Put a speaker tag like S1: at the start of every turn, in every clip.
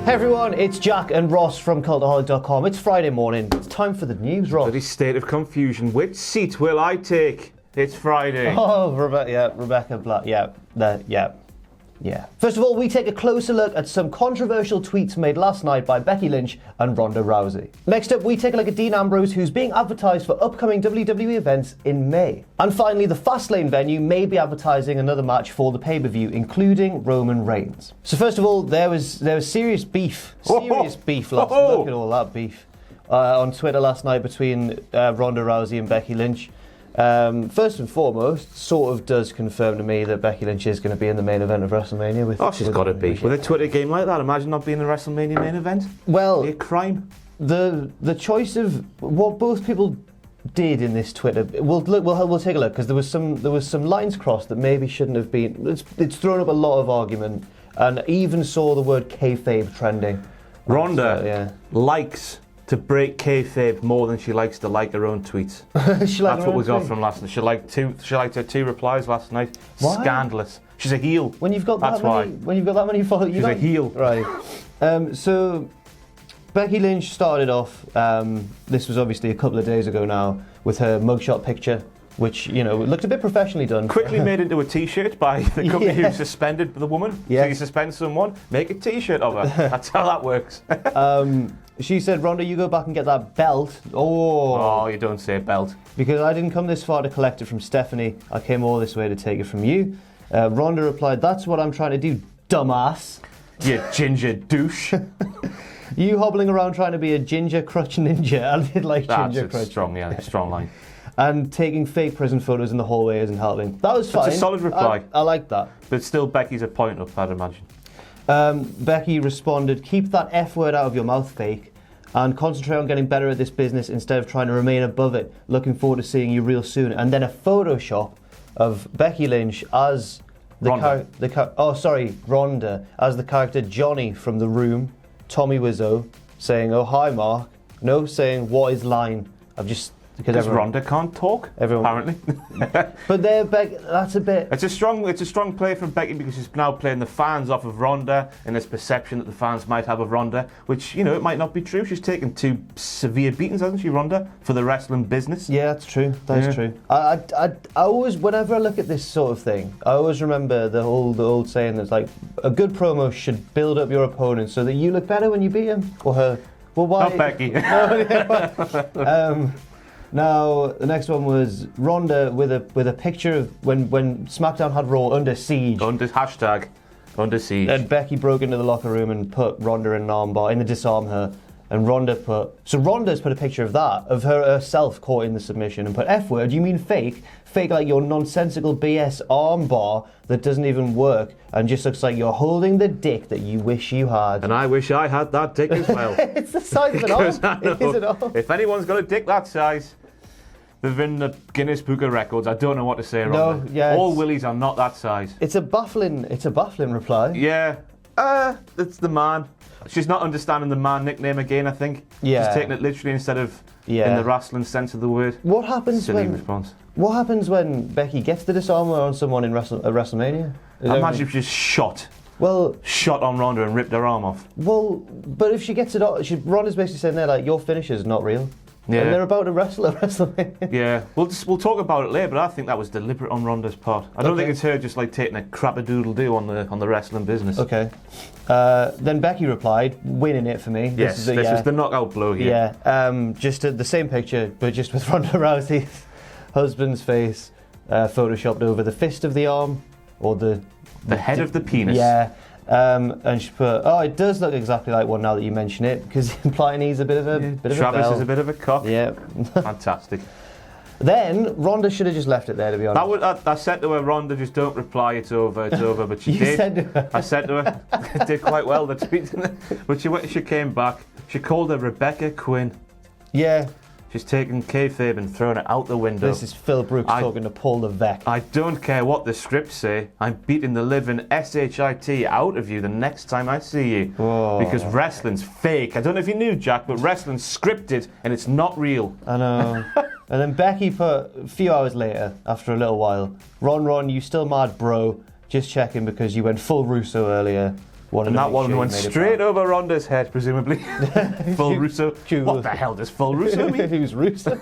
S1: Hey everyone, it's Jack and Ross from Cultaholic.com. It's Friday morning. It's time for the news, Ross.
S2: Bloody state of confusion. Which seat will I take? It's Friday.
S1: Oh, Rebecca Black. Yeah. First of all, we take a closer look at some controversial tweets made last night by Becky Lynch and Ronda Rousey. Next up, we take a look at Dean Ambrose, who's being advertised for upcoming WWE events in May. And finally, the Fastlane venue may be advertising another match for the pay-per-view, including Roman Reigns. So first of all, there was serious beef. Serious beef last night. Look at all that beef on Twitter last night between Ronda Rousey and Becky Lynch. First and foremost, sort of does confirm to me that Becky Lynch is going to be in the main event of WrestleMania.
S2: She's got to be. With a Twitter game like that, imagine not being in the WrestleMania main event.
S1: Well,
S2: a crime.
S1: The choice of what both people did in this Twitter, we'll take a look, because there was some lines crossed that maybe shouldn't have been. It's thrown up a lot of argument, and even saw the word kayfabe trending.
S2: Ronda likes to break kayfabe more than she likes to like her own tweets. That's what we got from last night. She liked her 2 replies last night.
S1: Why?
S2: Scandalous. She's a heel.
S1: When you've got that many followers,
S2: she's a heel.
S1: Right. So Becky Lynch started off. This was obviously a couple of days ago now, with her mugshot picture, which, looked a bit professionally done. Quickly
S2: made into a T-shirt by the company who suspended the woman. Yeah. So you suspend someone, make a T-shirt of her. That's how that works.
S1: She said, Ronda, you go back and get that belt.
S2: Oh, you don't say belt.
S1: Because I didn't come this far to collect it from Stephanie. I came all this way to take it from you. Ronda replied, that's what I'm trying to do, dumbass.
S2: You ginger douche.
S1: You hobbling around trying to be a ginger crutch ninja. I did like ginger crutch.
S2: Strong line.
S1: And taking fake prison photos in the hallway isn't helping. That was fine.
S2: That's a solid reply.
S1: I like that.
S2: But still, Becky's a point up, I'd imagine.
S1: Becky responded, keep that F word out of your mouth, fake, and concentrate on getting better at this business instead of trying to remain above it. Looking forward to seeing you real soon. And then a Photoshop of Becky Lynch as Ronda as the character Johnny from The Room, Tommy Wiseau, saying, oh, hi, Mark. No, saying, what is line?
S2: Because Ronda can't talk, apparently.
S1: But that's a bit.
S2: It's a strong play from Becky, because she's now playing the fans off of Ronda and this perception that the fans might have of Ronda, which, it might not be true. She's taken 2 severe beatings, hasn't she, Ronda, for the wrestling business?
S1: Yeah, that's true. That's true. I always, whenever I look at this sort of thing, I always remember the old saying that's like, a good promo should build up your opponent so that you look better when you beat him or her. Well, why?
S2: Not Becky.
S1: Now, the next one was Ronda with a picture of when SmackDown had Raw under siege.
S2: Under siege.
S1: And Becky broke into the locker room and put Ronda in an armbar, in the disarm her. And Ronda's put a picture of that, of herself caught in the submission, and put F word, you mean fake? Fake like your nonsensical BS armbar that doesn't even work and just looks like you're holding the dick that you wish you had.
S2: And I wish I had that dick as well.
S1: It's the size of an arm. Is it all?
S2: If anyone's got a dick that size, they're in the Guinness Book of Records. I don't know what to say, Ronda. All willies are not that size.
S1: It's a baffling reply.
S2: Yeah. It's the man. She's not understanding the man nickname again, I think.
S1: Yeah.
S2: She's taking it literally instead of in the wrestling sense of the word.
S1: What happens
S2: response.
S1: What happens when Becky gets the disarmer on someone in WrestleMania?
S2: Imagine if she just shot on Ronda and ripped her arm off.
S1: Well, but if she gets it off, Ronda's basically saying there, like, your finisher's not real.
S2: Yeah.
S1: And they're about to wrestle at WrestleMania.
S2: Yeah, we'll talk about it later, but I think that was deliberate on Ronda's part. I don't think it's her just like taking a crap-a-doodle-do on the wrestling business.
S1: Okay. Then Becky replied, winning it for me.
S2: This was the knockout blow here.
S1: Yeah, just the same picture, but just with Ronda Rousey's husband's face photoshopped over the fist of the arm, or the
S2: head of the penis.
S1: Yeah. And she put, it does look exactly like one now that you mention it, because implying he's a bit of a
S2: Travis is a bit of a cock.
S1: Yeah.
S2: Fantastic.
S1: Then Ronda should have just left it there, to be honest.
S2: I said to her, Ronda, just don't reply, it's over, but she did. I said to her, it did quite well, the tweet. But she came back, she called her Rebecca Quinn.
S1: Yeah.
S2: She's taken kayfabe and thrown it out the window.
S1: This is Phil Brooks talking to Paul Levesque.
S2: I don't care what the scripts say. I'm beating the living SHIT out of you the next time I see you.
S1: Whoa.
S2: Because wrestling's fake. I don't know if you knew, Jack, but wrestling's scripted and it's not real.
S1: I know. And then Becky put, a few hours later, after a little while, Ron, you still mad, bro? Just checking because you went full Russo earlier. wanted
S2: And
S1: to
S2: that
S1: make
S2: one
S1: sure
S2: went
S1: he made it
S2: straight
S1: back.
S2: over Ronda's head, presumably. Full Russo. What the hell does full Russo mean?
S1: Who's Russo?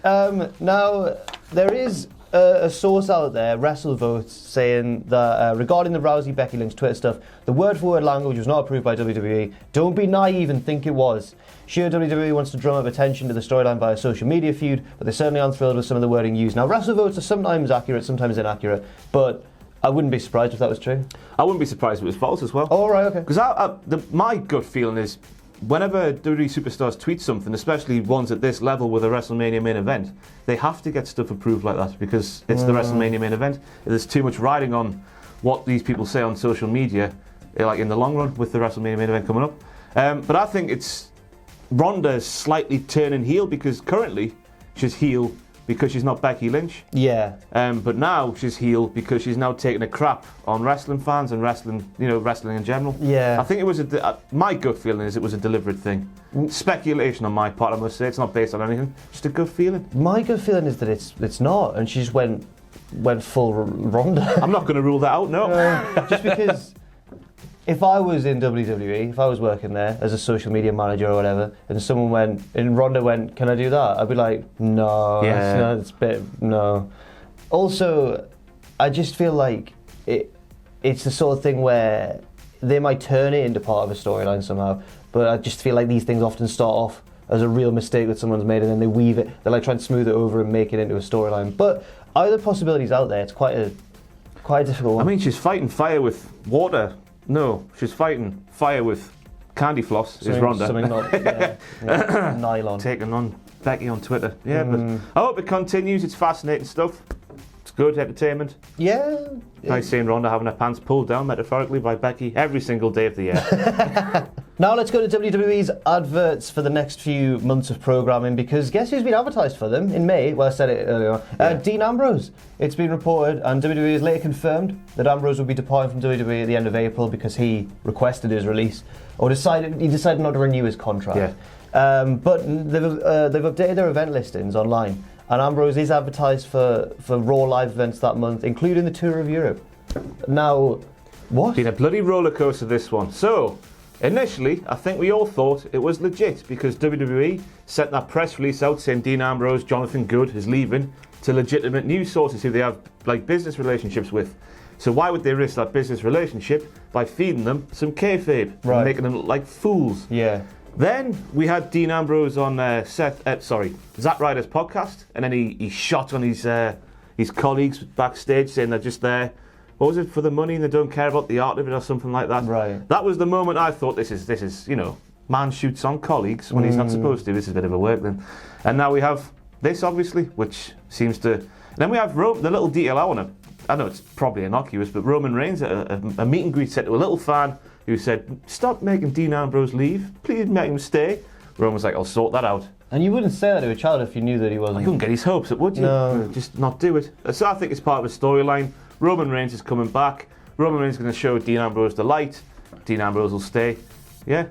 S1: Now, there is a source out there, WrestleVotes, saying that regarding the Rousey Becky Lynch Twitter stuff, the word-for-word language was not approved by WWE. Don't be naive and think it was. Sure, WWE wants to drum up attention to the storyline via social media feud, but they certainly aren't thrilled with some of the wording used. Now, WrestleVotes are sometimes accurate, sometimes inaccurate, but I wouldn't be surprised if that was true.
S2: I wouldn't be surprised if it was false as well.
S1: Oh, right, okay.
S2: Because my gut feeling is, whenever WWE superstars tweet something, especially ones at this level with a WrestleMania main event, they have to get stuff approved like that because it's the WrestleMania main event. There's too much riding on what these people say on social media, like in the long run with the WrestleMania main event coming up. But I think it's Ronda slightly turning heel because currently she's heel because she's not Becky Lynch.
S1: Yeah.
S2: But now she's heel because she's now taking a crap on wrestling fans and wrestling in general.
S1: Yeah.
S2: I think it was my gut feeling is it was a deliberate thing. Speculation on my part, I must say. It's not based on anything. Just a gut feeling.
S1: My gut feeling is that it's not, and she just went full Ronda.
S2: I'm not going to rule that out, no.
S1: Just because if I was in WWE, if I was working there as a social media manager or whatever, and Ronda went, can I do that? I'd be like, no, it's a bit, no. Also, I just feel like it's the sort of thing where they might turn it into part of a storyline somehow, but I just feel like these things often start off as a real mistake that someone's made and then they weave it, they like try and smooth it over and make it into a storyline. But either possibility's out there, it's quite a difficult one.
S2: I mean, she's fighting fire with water. No, she's fighting fire with candy floss, is Ronda.
S1: Something not, nylon.
S2: Taking on Becky on Twitter. Yeah, but I hope it continues. It's fascinating stuff. It's good entertainment.
S1: Yeah.
S2: Nice seeing Ronda having her pants pulled down, metaphorically, by Becky every single day of the year.
S1: Now let's go to WWE's adverts for the next few months of programming, because guess who's been advertised for them in May? Well, I said it earlier on. Dean Ambrose. It's been reported, and WWE has later confirmed that Ambrose will be departing from WWE at the end of April because he requested his release, or he decided not to renew his contract.
S2: Yeah.
S1: But they've updated their event listings online, and Ambrose is advertised for Raw live events that month, including the tour of Europe. Now, what?
S2: Been a bloody roller coaster, this one. So, initially, I think we all thought it was legit because WWE sent that press release out saying Dean Ambrose, Jonathan Good is leaving, to legitimate news sources who they have like business relationships with. So why would they risk that business relationship by feeding them some kayfabe, and making them look like fools?
S1: Yeah.
S2: Then we had Dean Ambrose on Zack Ryder's podcast, and then he shot on his colleagues backstage saying they're just there. What was it, for the money and they don't care about the art of it or something like that?
S1: Right. That
S2: was the moment I thought this is man shoots on colleagues when he's not supposed to. This is a bit of a work then. And now we have this, obviously, which seems to. And then we have the little detail I know it's probably innocuous, but Roman Reigns at a meet and greet said to a little fan who said, "Stop making Dean Ambrose leave. Please make him stay." Roman was like, "I'll sort that out."
S1: And you wouldn't say that to a child if you knew that he wasn't.
S2: You wouldn't get his hopes up, would you?
S1: No.
S2: Just not do it. So I think it's part of a storyline. Roman Reigns is coming back. Roman Reigns is going to show Dean Ambrose the light. Dean Ambrose will stay. Yeah,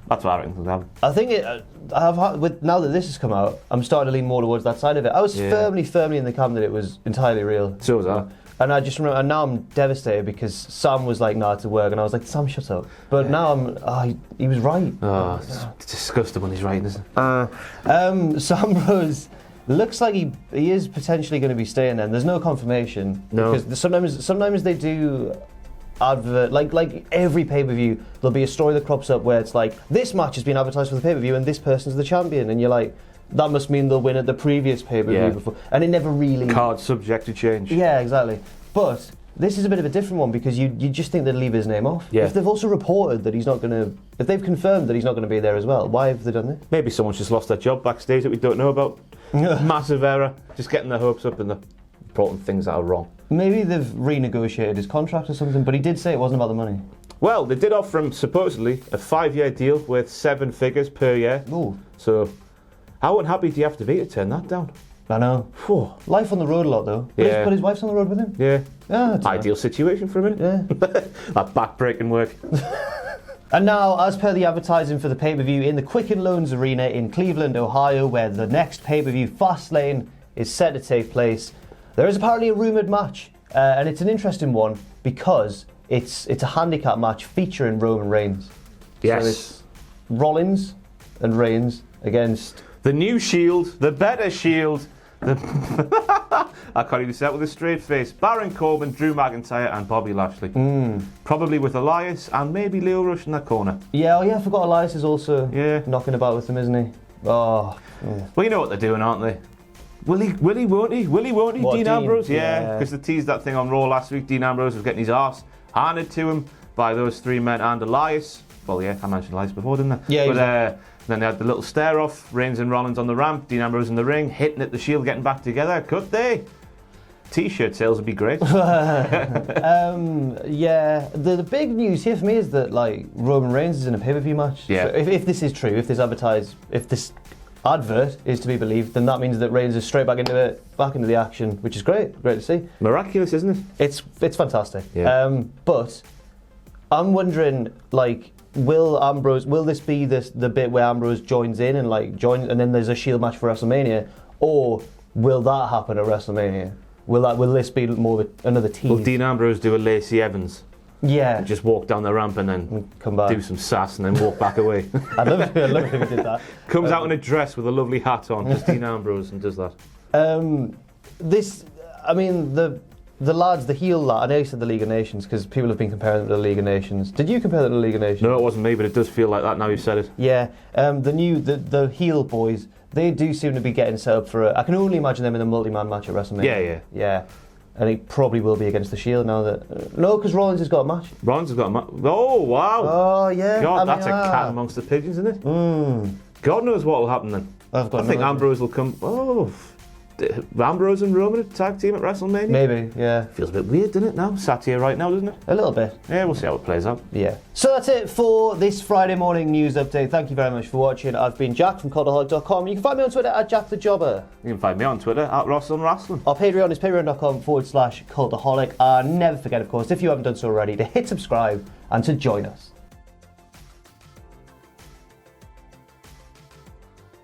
S2: that's what I reckon will happen.
S1: I think now that this has come out, I'm starting to lean more towards that side of it. I was firmly in the camp that it was entirely real.
S2: So was I.
S1: And I just remember, and now I'm devastated because Sam was like, "No, it's a work," and I was like, "Sam, shut up." But now he was right.
S2: Oh, it's disgusting when he's right, isn't it?
S1: So Ambrose looks like he is potentially going to be staying there. There's no confirmation.
S2: No.
S1: Because sometimes they do advert, like every pay-per-view, there'll be a story that crops up where it's like, this match has been advertised for the pay-per-view and this person's the champion, and you're like, that must mean they'll win at the previous pay-per-view before. And it never really...
S2: Card subject to change.
S1: Yeah, exactly. But this is a bit of a different one because you just think they'd leave his name off.
S2: Yeah.
S1: If they've also reported that he's not going to... If they've confirmed that he's not going to be there as well, why have they done this?
S2: Maybe someone's just lost their job backstage that we don't know about. Massive error. Just getting their hopes up and the important things that are wrong.
S1: Maybe they've renegotiated his contract or something, but he did say it wasn't about the money.
S2: Well, they did offer him, supposedly, a 5-year deal worth 7 figures per year.
S1: Ooh.
S2: So, how unhappy do you have to be to turn that down?
S1: I know.
S2: Whew.
S1: Life on the road a lot, though. But his wife's on the road with him.
S2: Yeah.
S1: Ideal
S2: situation for a minute.
S1: Yeah.
S2: That back-breaking work.
S1: And now, as per the advertising for the pay-per-view in the Quicken Loans Arena in Cleveland, Ohio, where the next pay-per-view, Fastlane, is set to take place, there is apparently a rumoured match. And it's an interesting one because it's a handicap match featuring Roman Reigns.
S2: Yes.
S1: So it's Rollins and Reigns against
S2: the new Shield, the better Shield. I can't even say that with a straight face. Baron Corbin, Drew McIntyre, and Bobby Lashley. Probably with Elias and maybe Leo Rush in that corner.
S1: Yeah, I forgot Elias is also knocking about with them, isn't he? Oh. Yeah.
S2: Well, you know what they're doing, aren't they? Will he, won't he? What, Dean Ambrose? Yeah, because they teased that thing on Raw last week. Dean Ambrose was getting his arse handed to him by those three men and Elias. Well, yeah, I mentioned Elias before, didn't I?
S1: Yeah,
S2: but then they had the little stare-off, Reigns and Rollins on the ramp, Dean Ambrose in the ring, hitting at the Shield, getting back together. Could they? T-shirt sales would be great.
S1: Yeah, the big news here for me is that like Roman Reigns is in a pay-per-view match.
S2: Yeah.
S1: So if this is true, if this advert is to be believed, then that means that Reigns is straight back into the action, which is great to see.
S2: Miraculous, isn't it?
S1: It's fantastic.
S2: Yeah.
S1: But I'm wondering, like, will this be the bit where Ambrose joins in and and then there's a Shield match for WrestleMania, or will that happen at WrestleMania? Will this be more of another tease?
S2: Will Dean Ambrose do a Lacey Evans?
S1: Yeah.
S2: And just walk down the ramp and then
S1: come back,
S2: do some sass and then walk back away.
S1: I'd love it if he did that.
S2: Comes out in a dress with a lovely hat on, just Dean Ambrose, and does that.
S1: The lads, the heel lad, I know you said the League of Nations because people have been comparing them to the League of Nations. Did you compare them to the League of Nations?
S2: No, it wasn't me, but it does feel like that now you've said it.
S1: Yeah, the heel boys, they do seem to be getting set up for I can only imagine them in a multi-man match at WrestleMania.
S2: Yeah.
S1: And it probably will be against the Shield now that... no, because Rollins has got a match.
S2: Rollins has got a match. Oh, wow.
S1: Oh, yeah.
S2: God, that's a cat amongst the pigeons, isn't it? God knows what will happen then. I think Ambrose will come... Oh, Ambrose and Roman tag team at WrestleMania?
S1: Maybe, yeah.
S2: Feels a bit weird, doesn't it, now? Sat here right now, doesn't it?
S1: A little bit.
S2: Yeah, we'll see how it plays out.
S1: Yeah. So that's it for this Friday morning news update. Thank you very much for watching. I've been Jack from Cultaholic.com. You can find me on Twitter at JackTheJobber.
S2: You can find me on Twitter at RossOnWrestling.
S1: Our Patreon is patreon.com/Cultaholic. And never forget, of course, if you haven't done so already, to hit subscribe and to join us.